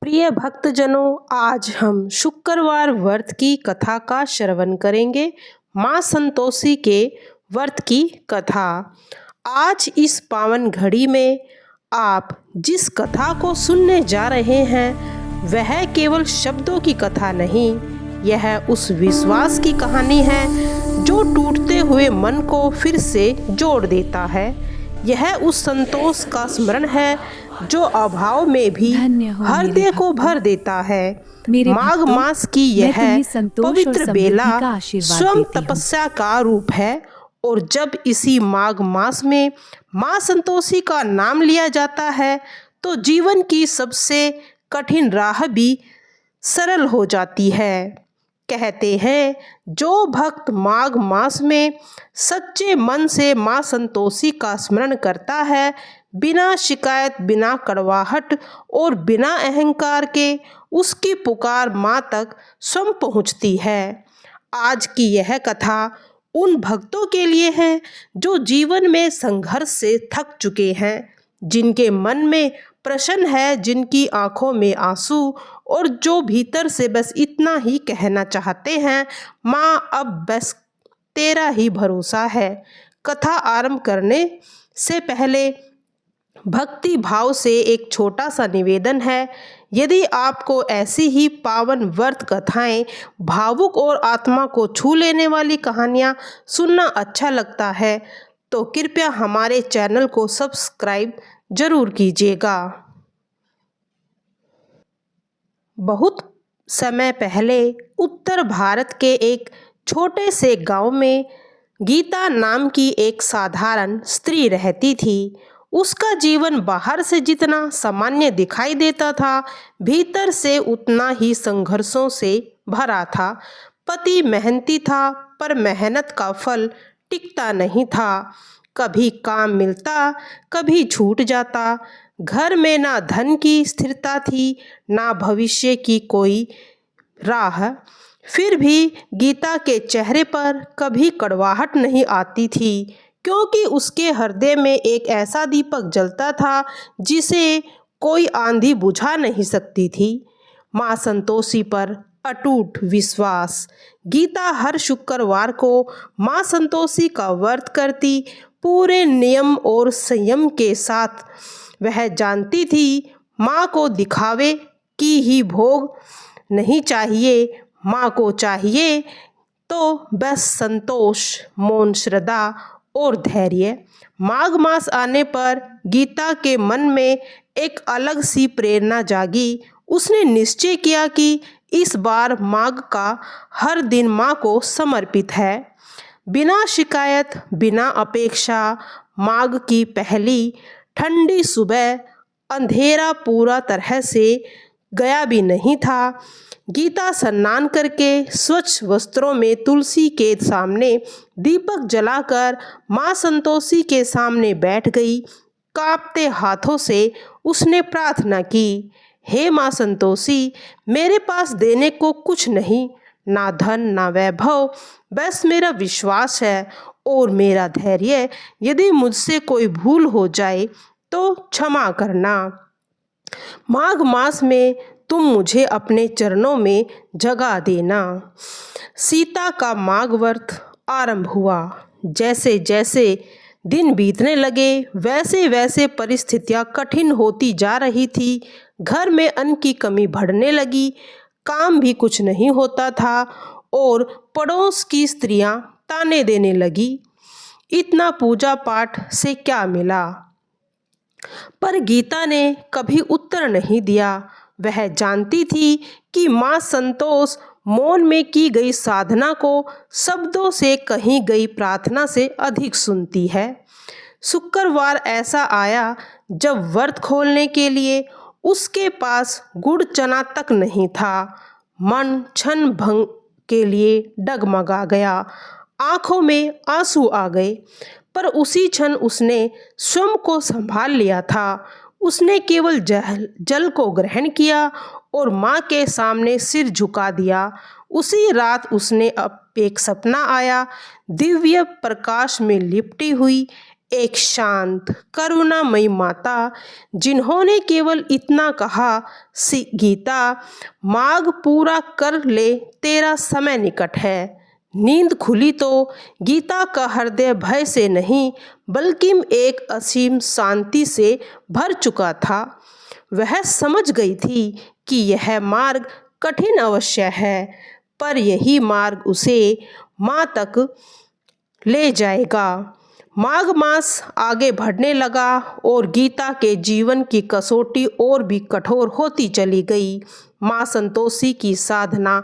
प्रिय भक्तजनों, आज हम शुक्रवार व्रत की कथा का श्रवण करेंगे। माँ संतोषी के व्रत की कथा। आज इस पावन घड़ी में आप जिस कथा को सुनने जा रहे हैं वह केवल शब्दों की कथा नहीं, यह उस विश्वास की कहानी है जो टूटते हुए मन को फिर से जोड़ देता है। यह उस संतोष का स्मरण है जो अभाव में भी हृदय को भर देता है। माघ मास की यह पवित्र बेला स्वयं तपस्या का रूप है और जब इसी माघ मास में माँ संतोषी का नाम लिया जाता है तो जीवन की सबसे कठिन राह भी सरल हो जाती है। कहते हैं जो भक्त माघ मास में सच्चे मन से माँ संतोषी का स्मरण करता है, बिना शिकायत, बिना कड़वाहट और बिना अहंकार के उसकी पुकार माँ तक स्वयं पहुँचती है। आज की यह कथा उन भक्तों के लिए है जो जीवन में संघर्ष से थक चुके हैं, जिनके मन में प्रश्न है, जिनकी आंखों में आंसू और जो भीतर से बस इतना ही कहना चाहते हैं, माँ अब बस तेरा ही भरोसा है। कथा आरंभ करने से पहले भक्ति भाव से एक छोटा सा निवेदन है। यदि आपको ऐसी ही पावन व्रत कथाएं, भावुक और आत्मा को छू लेने वाली कहानियां सुनना अच्छा लगता है तो कृपया हमारे चैनल को सब्सक्राइब जरूर कीजिएगा। बहुत समय पहले उत्तर भारत के एक छोटे से गांव में गीता नाम की एक साधारण स्त्री रहती थी। उसका जीवन बाहर से जितना सामान्य दिखाई देता था, भीतर से उतना ही संघर्षों से भरा था। पति मेहनती था पर मेहनत का फल टिकता नहीं था। कभी काम मिलता, कभी छूट जाता। घर में ना धन की स्थिरता थी, ना भविष्य की कोई राह। फिर भी गीता के चेहरे पर कभी कड़वाहट नहीं आती थी, क्योंकि उसके हृदय में एक ऐसा दीपक जलता था जिसे कोई आंधी बुझा नहीं सकती थी। माँ संतोषी पर अटूट विश्वास। गीता हर शुक्रवार को माँ संतोषी का व्रत करती, पूरे नियम और संयम के साथ। वह जानती थी माँ को दिखावे की ही भोग नहीं चाहिए, माँ को चाहिए तो बस संतोष, मौन, श्रद्धा और धैर्य। माघ मास आने पर गीता के मन में एक अलग सी प्रेरणा जागी। उसने निश्चय किया कि इस बार माघ का हर दिन माँ को समर्पित है। बिना शिकायत, बिना अपेक्षा। माघ की पहली ठंडी सुबह, अंधेरा पूरा तरह से गया भी नहीं था। गीता स्नान करके स्वच्छ वस्त्रों में तुलसी के सामने दीपक जलाकर माँ संतोषी के सामने बैठ गई। कांपते हाथों से उसने प्रार्थना की, हे माँ संतोषी, मेरे पास देने को कुछ नहीं, ना धन ना वैभव, बस मेरा विश्वास है और मेरा धैर्य। यदि मुझसे कोई भूल हो जाए तो क्षमा करना। माघ मास में तुम मुझे अपने चरणों में जगा देना। सीता का माघ व्रत आरंभ हुआ। जैसे जैसे दिन बीतने लगे वैसे वैसे परिस्थितियां कठिन होती जा रही थी। घर में अन्न की कमी बढ़ने लगी, काम भी कुछ नहीं होता था और पड़ोस की स्त्रियां ताने देने लगी, इतना पूजा पाठ से क्या मिला। पर गीता ने कभी उत्तर नहीं दिया। वह जानती थी कि माँ संतोष मौन में की गई साधना को शब्दों से कही गई प्रार्थना से अधिक सुनती है। शुक्रवार ऐसा आया जब व्रत खोलने के लिए उसके पास गुड़ चना तक नहीं था। मन क्षण भंग के लिए डगमगा गया, आंखों में आंसू आ गए, पर उसी क्षण उसने स्वयं को संभाल लिया था। उसने केवल जल को ग्रहण किया और माँ के सामने सिर झुका दिया। उसी रात उसने अब एक सपना आया। दिव्य प्रकाश में लिपटी हुई एक शांत करुणामयी माता जिन्होंने केवल इतना कहा, गीता मांग पूरा कर ले, तेरा समय निकट है। नींद खुली तो गीता का हृदय भय से नहीं बल्कि एक असीम शांति से भर चुका था। वह समझ गई थी कि यह मार्ग कठिन अवश्य है, पर यही मार्ग उसे माँ तक ले जाएगा। माघ मास आगे बढ़ने लगा और गीता के जीवन की कसौटी और भी कठोर होती चली गई। माँ संतोषी की साधना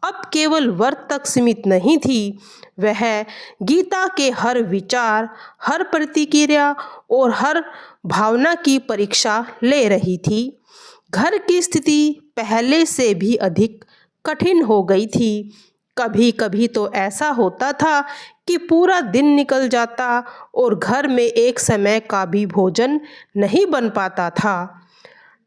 अब केवल व्रत तक सीमित नहीं थी। वह गीता के हर विचार, हर प्रतिक्रिया और हर भावना की परीक्षा ले रही थी। घर की स्थिति पहले से भी अधिक कठिन हो गई थी। कभी कभी तो ऐसा होता था कि पूरा दिन निकल जाता और घर में एक समय का भी भोजन नहीं बन पाता था।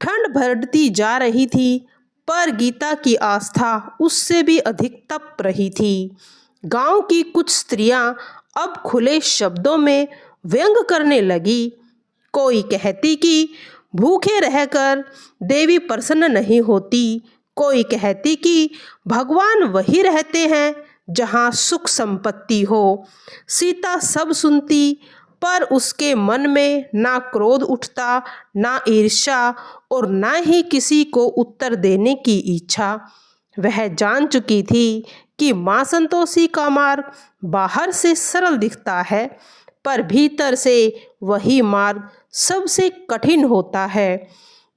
ठंड बढ़ती जा रही थी, पर गीता की आस्था उससे भी अधिक तप रही थी। गांव की कुछ स्त्रियां अब खुले शब्दों में व्यंग करने लगी। कोई कहती कि भूखे रहकर देवी प्रसन्न नहीं होती, कोई कहती कि भगवान वही रहते हैं जहाँ सुख संपत्ति हो। सीता सब सुनती, पर उसके मन में ना क्रोध उठता, ना ईर्ष्या और ना ही किसी को उत्तर देने की इच्छा। वह जान चुकी थी कि माँ संतोषी का मार्ग बाहर से सरल दिखता है, पर भीतर से वही मार्ग सबसे कठिन होता है,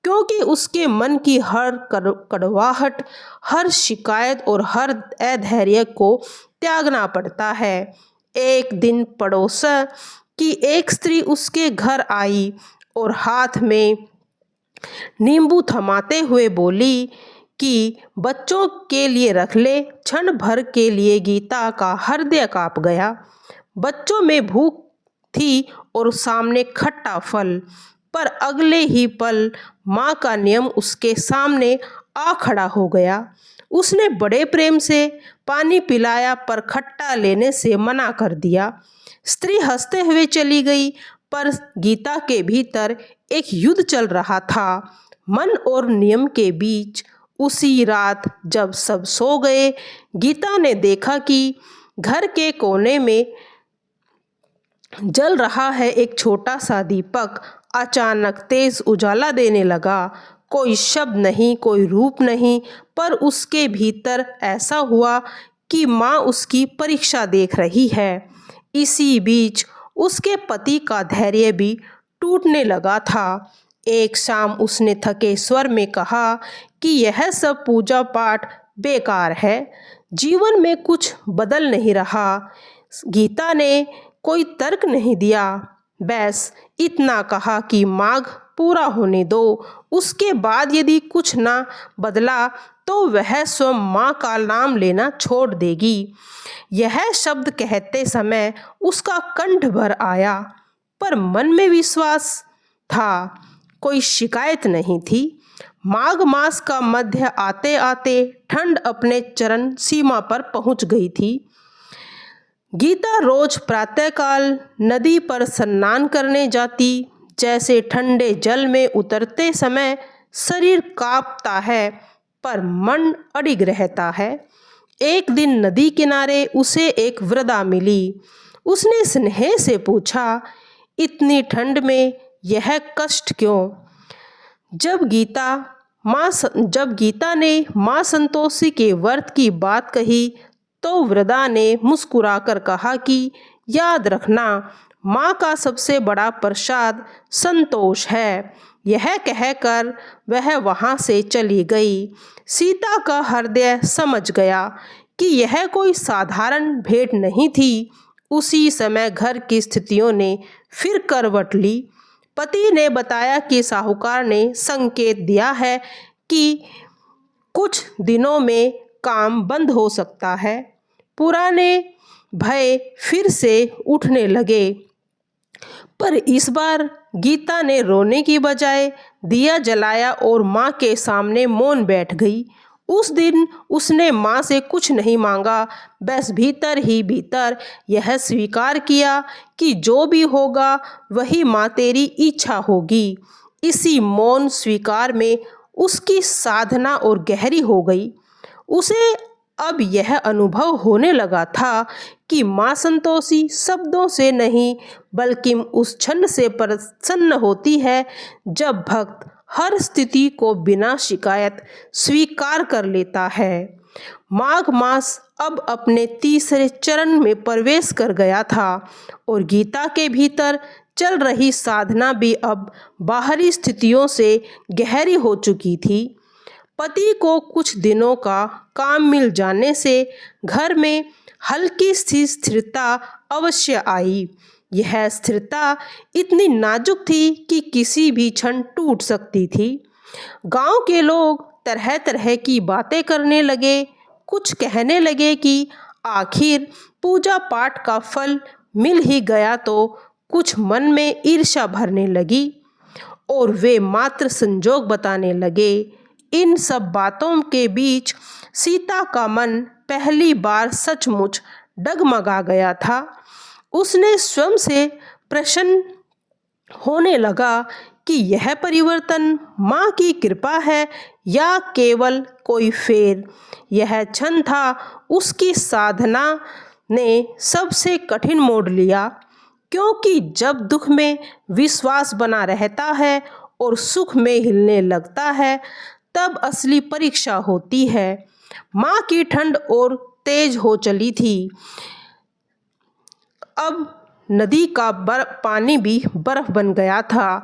क्योंकि उसके मन की हर कड़वाहट, हर शिकायत और हर अधैर्य को त्यागना पड़ता है। एक दिन पड़ोस की एक स्त्री उसके घर आई और हाथ में नींबू थमाते हुए बोली कि बच्चों के लिए रख ले। क्षण भर के लिए गीता का हृदय कांप गया। बच्चों में भूख थी और सामने खट्टा फल, पर अगले ही पल माँ का नियम उसके सामने आ खड़ा हो गया। उसने बड़े प्रेम से पानी पिलाया, पर खट्टा लेने से मना कर दिया। स्त्री हंसते हुए चली गई, पर गीता के भीतर एक युद्ध चल रहा था, मन और नियम के बीच। उसी रात जब सब सो गए, गीता ने देखा कि घर के कोने में जल रहा है एक छोटा सा दीपक। अचानक तेज उजाला देने लगा। कोई शब्द नहीं, कोई रूप नहीं, पर उसके भीतर ऐसा हुआ कि माँ उसकी परीक्षा देख रही है। इसी बीच उसके पति का धैर्य भी टूटने लगा था। एक शाम उसने थके स्वर में कहा कि यह सब पूजा पाठ बेकार है, जीवन में कुछ बदल नहीं रहा। गीता ने कोई तर्क नहीं दिया, बस इतना कहा कि माघ पूरा होने दो, उसके बाद यदि कुछ ना बदला तो वह स्वयं माँ का नाम लेना छोड़ देगी। यह शब्द कहते समय उसका कंठ भर आया, पर मन में विश्वास था, कोई शिकायत नहीं थी। माघ मास का मध्य आते आते ठंड अपने चरम सीमा पर पहुंच गई थी। गीता रोज प्रातःकाल नदी पर स्नान करने जाती। जैसे ठंडे जल में उतरते समय शरीर कांपता है, पर मन अडिग रहता है। एक दिन नदी किनारे उसे एक वृद्धा मिली। उसने स्नेह से पूछा, इतनी ठंड में यह कष्ट क्यों? जब गीता ने माँ संतोषी के व्रत की बात कही, तो वृद्धा ने मुस्कुराकर कहा कि याद रखना, माँ का सबसे बड़ा प्रसाद संतोष है। यह कहकर वह वहाँ से चली गई। सीता का हृदय समझ गया कि यह कोई साधारण भेंट नहीं थी। उसी समय घर की स्थितियों ने फिर करवट ली। पति ने बताया कि साहूकार ने संकेत दिया है कि कुछ दिनों में काम बंद हो सकता है। पुराने भय फिर से उठने लगे, पर इस बार गीता ने रोने की बजाय दिया जलाया और माँ के सामने मौन बैठ गई। उस दिन उसने माँ से कुछ नहीं मांगा, बस भीतर ही भीतर यह स्वीकार किया कि जो भी होगा वही माँ तेरी इच्छा होगी। इसी मौन स्वीकार में उसकी साधना और गहरी हो गई। उसे अब यह अनुभव होने लगा था कि माँ संतोषी शब्दों से नहीं बल्कि उस क्षण से प्रसन्न होती है जब भक्त हर स्थिति को बिना शिकायत स्वीकार कर लेता है। माघ मास अब अपने तीसरे चरण में प्रवेश कर गया था और गीता के भीतर चल रही साधना भी अब बाहरी स्थितियों से गहरी हो चुकी थी। पति को कुछ दिनों का काम मिल जाने से घर में हल्की सी स्थिरता अवश्य आई। यह स्थिरता इतनी नाजुक थी कि किसी भी क्षण टूट सकती थी। गांव के लोग तरह तरह की बातें करने लगे। कुछ कहने लगे कि आखिर पूजा पाठ का फल मिल ही गया, तो कुछ मन में ईर्ष्या भरने लगी और वे मात्र संजोग बताने लगे। इन सब बातों के बीच सीता का मन पहली बार सचमुच डगमगा गया था। उसने स्वयं से प्रश्न होने लगा कि यह परिवर्तन माँ की कृपा है या केवल कोई फेर। यह क्षण था उसकी साधना ने सबसे कठिन मोड़ लिया, क्योंकि जब दुख में विश्वास बना रहता है और सुख में हिलने लगता है तब असली परीक्षा होती है। माँ की ठंड और तेज हो चली थी। अब नदी का पानी भी बर्फ बन गया था,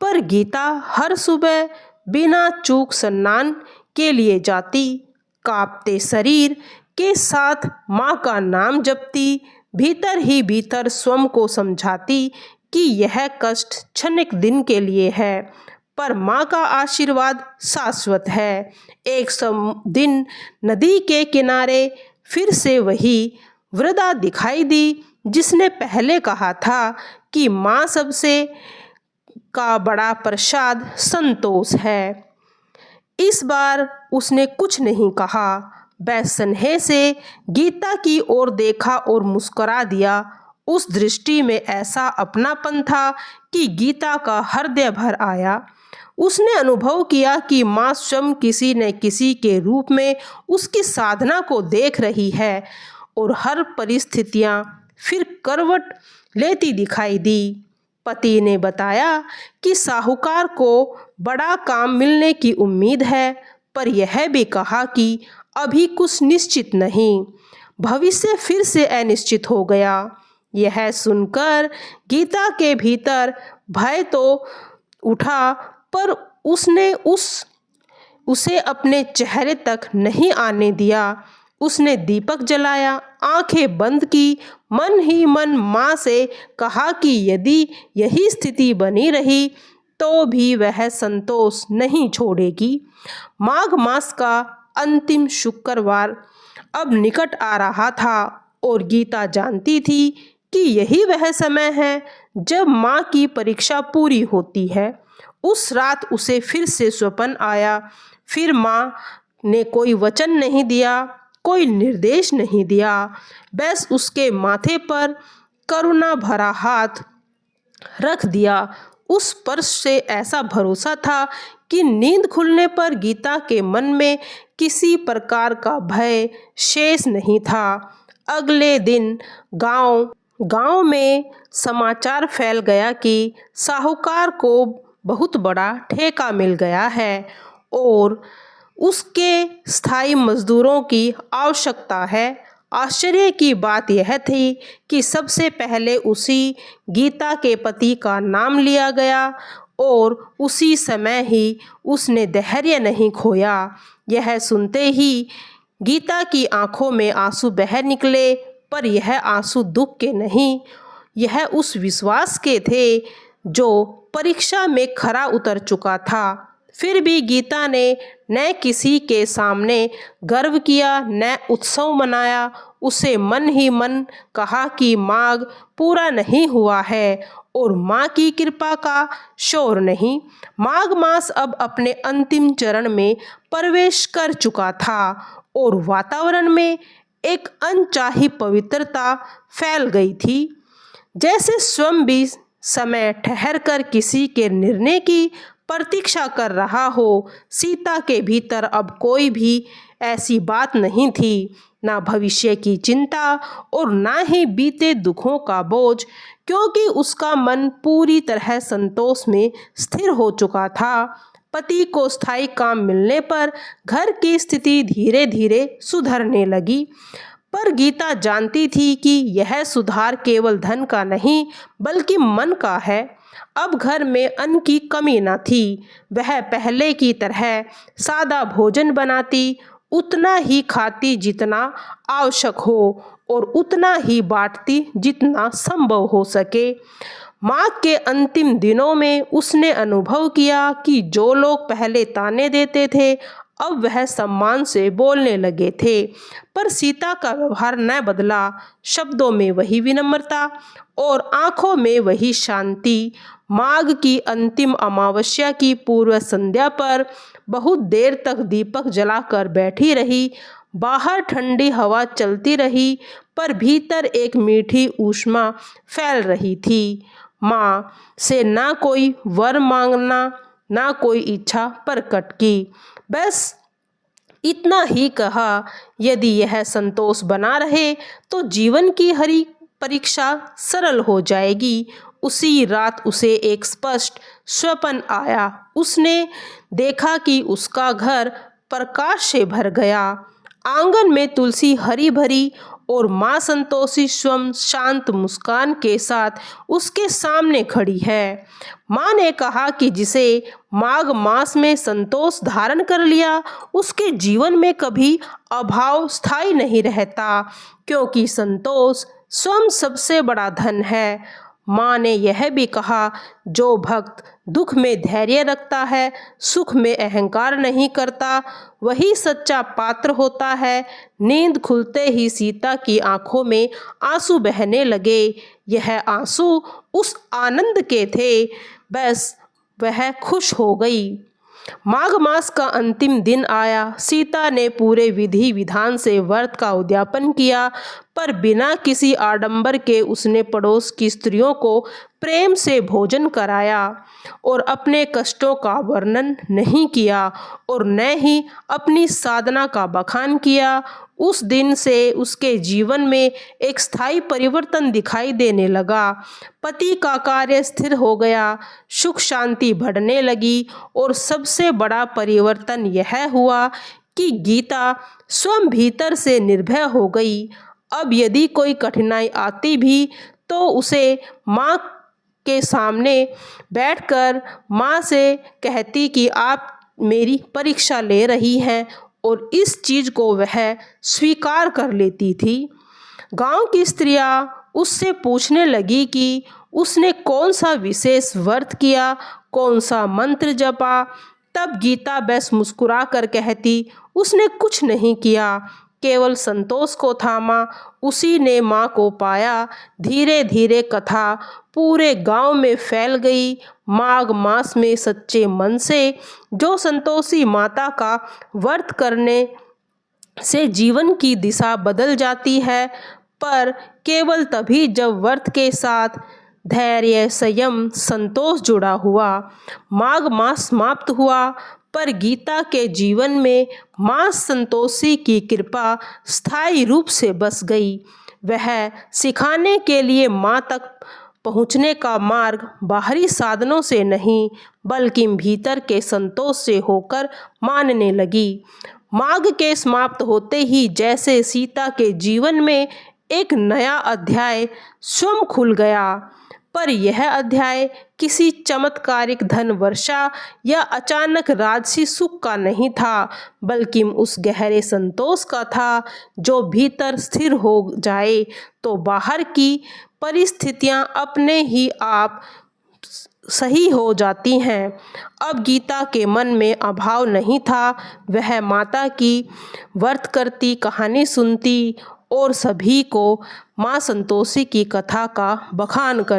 पर गीता हर सुबह बिना चूक स्नान के लिए जाती, कांपते शरीर के साथ माँ का नाम जपती, भीतर ही भीतर स्वयं को समझाती कि यह कष्ट क्षणिक दिन के लिए है, पर माँ का आशीर्वाद शाश्वत है। एक दिन नदी के किनारे फिर से वही वृद्धा दिखाई दी जिसने पहले कहा था कि माँ सबसे का बड़ा प्रसाद संतोष है। इस बार उसने कुछ नहीं कहा, बस स्नेह से गीता की ओर देखा और मुस्कुरा दिया। उस दृष्टि में ऐसा अपनापन था कि गीता का हृदय भर आया। उसने अनुभव किया कि माँ स्वयं किसी न किसी के रूप में उसकी साधना को देख रही है और हर परिस्थितियाँ फिर करवट लेती दिखाई दी। पति ने बताया कि साहूकार को बड़ा काम मिलने की उम्मीद है, पर यह भी कहा कि अभी कुछ निश्चित नहीं, भविष्य फिर से अनिश्चित हो गया। यह सुनकर गीता के भीतर भय तो उठा, पर उसने उसे अपने चेहरे तक नहीं आने दिया। उसने दीपक जलाया, आंखें बंद की, मन ही मन माँ से कहा कि यदि यही स्थिति बनी रही तो भी वह संतोष नहीं छोड़ेगी। माघ मास का अंतिम शुक्रवार अब निकट आ रहा था और गीता जानती थी कि यही वह समय है जब माँ की परीक्षा पूरी होती है। उस रात उसे फिर से स्वप्न आया। फिर माँ ने कोई वचन नहीं दिया, कोई निर्देश नहीं दिया, बस उसके माथे पर करुणा भरा हाथ रख दिया। उस स्पर्श से ऐसा भरोसा था कि नींद खुलने पर गीता के मन में किसी प्रकार का भय शेष नहीं था। अगले दिन गांव में समाचार फैल गया कि साहूकार को बहुत बड़ा ठेका मिल गया है और उसके स्थायी मजदूरों की आवश्यकता है। आश्चर्य की बात यह थी कि सबसे पहले उसी गीता के पति का नाम लिया गया और उसी समय ही उसने धैर्य नहीं खोया। यह सुनते ही गीता की आंखों में आंसू बह निकले, पर यह आंसू दुख के नहीं, यह उस विश्वास के थे जो परीक्षा में खरा उतर चुका था। फिर भी गीता ने न किसी के सामने गर्व किया, न उत्सव मनाया। उसे मन ही मन कहा कि माघ पूरा नहीं हुआ है और माँ की कृपा का शोर नहीं। माघ मास अब अपने अंतिम चरण में प्रवेश कर चुका था और वातावरण में एक अनचाही पवित्रता फैल गई थी, जैसे स्वयं भी समय ठहर कर किसी के निर्णय की प्रतीक्षा कर रहा हो। सीता के भीतर अब कोई भी ऐसी बात नहीं थी, ना भविष्य की चिंता और ना ही बीते दुखों का बोझ, क्योंकि उसका मन पूरी तरह संतोष में स्थिर हो चुका था। पति को स्थायी काम मिलने पर घर की स्थिति धीरे धीरे सुधरने लगी, पर गीता जानती थी कि यह सुधार केवल धन का नहीं बल्कि मन का है। अब घर में अन्न की कमी न थी। वह पहले की तरह सादा भोजन बनाती, उतना ही खाती जितना आवश्यक हो और उतना ही बांटती जितना संभव हो सके। माँ के अंतिम दिनों में उसने अनुभव किया कि जो लोग पहले ताने देते थे अब वह सम्मान से बोलने लगे थे, पर सीता का व्यवहार न बदला। शब्दों में वही विनम्रता और आंखों में वही शांति। माघ की अंतिम अमावस्या की पूर्व संध्या पर बहुत देर तक दीपक जलाकर बैठी रही। बाहर ठंडी हवा चलती रही, पर भीतर एक मीठी ऊष्मा फैल रही थी। माँ से ना कोई वर मांगना, ना कोई इच्छा प्रकट की, बस इतना ही कहा, यदि यह संतोष बना रहे तो जीवन की हरी परीक्षा सरल हो जाएगी। उसी रात उसे एक स्पष्ट स्वप्न आया। उसने देखा कि उसका घर प्रकाश से भर गया। आंगन में तुलसी हरी भरी और माँ संतोषी स्वयं शांत मुस्कान के साथ उसके सामने खड़ी है। माँ ने कहा कि जिसे माघ मास में संतोष धारण कर लिया उसके जीवन में कभी अभाव स्थायी नहीं रहता, क्योंकि संतोष स्वयं सबसे बड़ा धन है। माँ ने यह भी कहा, जो भक्त दुख में धैर्य रखता है, सुख में अहंकार नहीं करता, वही सच्चा पात्र होता है। नींद खुलते ही सीता की आंखों में आंसू बहने लगे। यह आंसू उस आनंद के थे, बस वह खुश हो गई। माघ मास का अंतिम दिन आया। सीता ने पूरे विधि विधान से व्रत का उद्यापन किया, पर बिना किसी आडंबर के उसने पड़ोस की स्त्रियों को प्रेम से भोजन कराया और अपने कष्टों का वर्णन नहीं किया और न ही अपनी साधना का बखान किया। उस दिन से उसके जीवन में एक स्थायी परिवर्तन दिखाई देने लगा। पति का कार्य स्थिर हो गया, सुख शांति बढ़ने लगी और सबसे बड़ा परिवर्तन यह हुआ कि गीता स्वयं भीतर से निर्भय हो गई। अब यदि कोई कठिनाई आती भी तो उसे माँ के सामने बैठकर माँ से कहती कि आप मेरी परीक्षा ले रही हैं, और इस चीज़ को वह स्वीकार कर लेती थी। गांव की स्त्रियां उससे पूछने लगी कि उसने कौन सा विशेष व्रत किया, कौन सा मंत्र जपा। तब गीता बस मुस्कुरा कर कहती, उसने कुछ नहीं किया, केवल संतोष को थामा, उसी ने माँ को पाया। धीरे धीरे कथा पूरे गांव में फैल गई। माघ मास में सच्चे मन से जो संतोषी माता का व्रत करने से जीवन की दिशा बदल जाती है, पर केवल तभी जब व्रत के साथ धैर्य, संयम, संतोष जुड़ा हुआ। माघ मास समाप्त हुआ, पर गीता के जीवन में माँ संतोषी की कृपा स्थायी रूप से बस गई। वह सिखाने के लिए माँ तक पहुँचने का मार्ग बाहरी साधनों से नहीं बल्कि भीतर के संतोष से होकर मानने लगी। माघ के समाप्त होते ही जैसे सीता के जीवन में एक नया अध्याय स्वयं खुल गया, पर यह अध्याय किसी चमत्कारिक धन वर्षा या अचानक राजसी सुख का नहीं था, बल्कि उस गहरे संतोष का था। जो भीतर स्थिर हो जाए तो बाहर की परिस्थितियां अपने ही आप सही हो जाती हैं। अब गीता के मन में अभाव नहीं था। वह माता की व्रत करती, कहानी सुनती और सभी को माँ संतोषी की कथा का बखान करती।